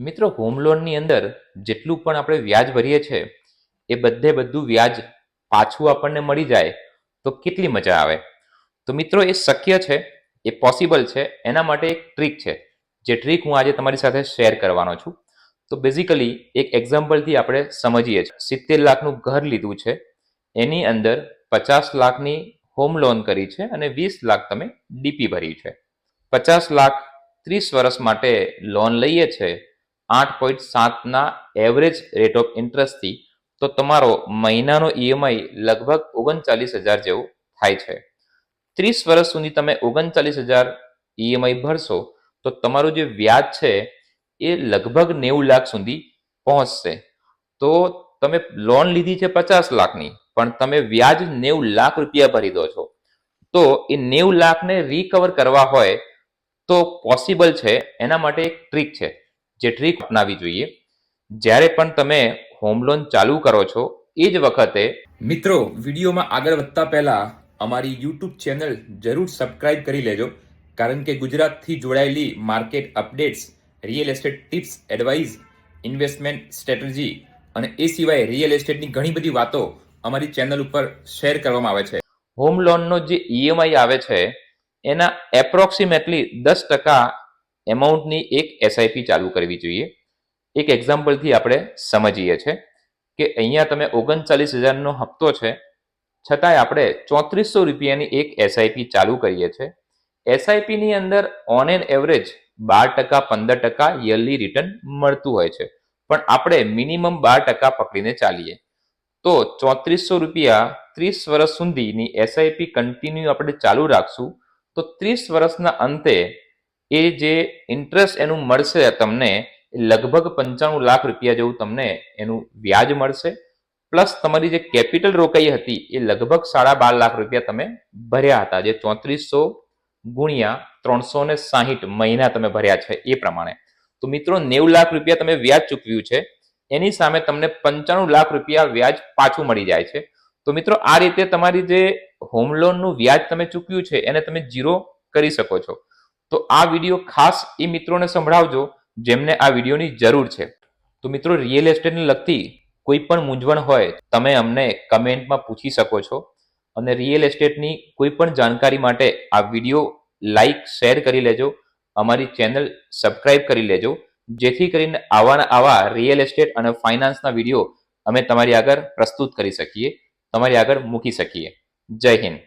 મિત્રો, હોમ લોનની અંદર જેટલું પણ આપણે વ્યાજ ભરીએ છીએ એ બધું વ્યાજ પાછું આપણને મળી જાય તો કેટલી મજા આવે. તો મિત્રો, એ શક્ય છે, એ પોસિબલ છે. એના માટે એક ટ્રીક છે, જે ટ્રીક હું આજે તમારી સાથે શેર કરવાનો છું. તો બેઝિકલી એક એક્ઝામ્પલથી આપણે સમજીએ છીએ. 70 લાખનું ઘર લીધું છે, એની અંદર 50 લાખની હોમ લોન કરી છે અને 20 લાખ તમે ડીપી ભરી છે. 50 લાખ 30 વર્ષ માટે લોન લઈએ છે 8.7ના એવરેજ રેટ ઓફ ઇન્ટરેસ્ટથી, તો તમારો મહિનાનો ઈએમઆઈ લગભગ 39,000 જેવું થાય છે. 30 વર્ષ સુધી તમે 39,000 ઈએમઆઈ ભરશો તો તમારું જે વ્યાજ છે એ લગભગ 90 લાખ સુધી પહોંચશે. તો તમે લોન લીધી છે 50 લાખની, પણ તમે વ્યાજ 90 લાખ રૂપિયા ભરી દો છો. તો એ 90 લાખને રિકવર કરવા હોય તો પોસિબલ છે. એના માટે એક ટ્રીક છે, જે ટ્રીક અપનાવી જોઈએ. જ્યારે પણ તમે હોમ લોન ચાલુ કરો છો એ જ વખતે મિત્રો, વિડીયોમાં આગળ વધતા પહેલા અમારી યુટ્યુબ ચેનલ જરૂર સબસ્ક્રાઇબ કરી લેજો, કારણ કે ગુજરાતથી જોડાયેલી market updates, real estate tips, advice, investment strategy અને એ સિવાય રિયલ એસ્ટેટની ઘણી બધી વાતો અમારી ચેનલ ઉપર શેર કરવામાં આવે છે. હોમ લોનનો જે ઈએમઆઈ આવે છે એના એપ્રોક્સિમેટલી 10% એમાઉન્ટની એક એસઆઈપી ચાલુ કરવી જોઈએ. એક એક્ઝામ્પલથી આપણે સમજીએ છીએ કે અહીંયા તમે 39,000નો હપ્તો છે, છતાંય આપણે 3400 રૂપિયાની એક એસઆઈપી ચાલુ કરીએ છીએ. એસઆઈપીની અંદર on an average 12%, 15% yearly return મળતું હોય છે, પણ આપણે મિનિમમ 12% પકડીને ચાલીએ. તો 3400 રૂપિયા 30 વર્ષ સુધીની એસઆઈપી કન્ટિન્યુ આપણે ચાલુ રાખશું તો 30 વર્ષના અંતે એ જે ઇન્ટરેસ્ટ એનું મળશે તમને, લગભગ 95 લાખ રૂપિયા જેવું તમને એનું વ્યાજ મળશે. પ્લસ તમારી જે કેપિટલ રોકાઈ હતી એ લગભગ 12.5 લાખ રૂપિયા તમે ભર્યા હતા, જે 3400 ગુણ્યા 360 મહિના તમે ભર્યા છે એ પ્રમાણે. તો મિત્રો, 90 લાખ રૂપિયા તમે વ્યાજ ચૂકવ્યું છે, એની સામે તમને 95 લાખ રૂપિયા વ્યાજ પાછું મળી જાય છે. તો મિત્રો, આ રીતે તમારી જે હોમ લોનનું વ્યાજ તમે ચૂક્યું છે એને તમે ઝીરો કરી શકો છો. તો આ વિડીયો ખાસ એ મિત્રોને સંભળાવજો જેમને આ વિડીયોની જરૂર છે. તો મિત્રો, રિયલ એસ્ટેટને લગતી કોઈ પણ મૂંઝવણ હોય તમે અમને કમેન્ટમાં પૂછી શકો છો. અને રિયલ એસ્ટેટની કોઈ પણ જાણકારી માટે આ વિડીયો લાઈક, શેર કરી લેજો. અમારી ચેનલ સબસ્ક્રાઇબ કરી લેજો, જેથી કરીને આવા રિયલ એસ્ટેટ અને ફાઇનાન્સના વિડીયો અમે તમારી આગળ પ્રસ્તુત કરી શકીએ, તમારી આગળ મૂકી શકીએ. જય હિન્દ.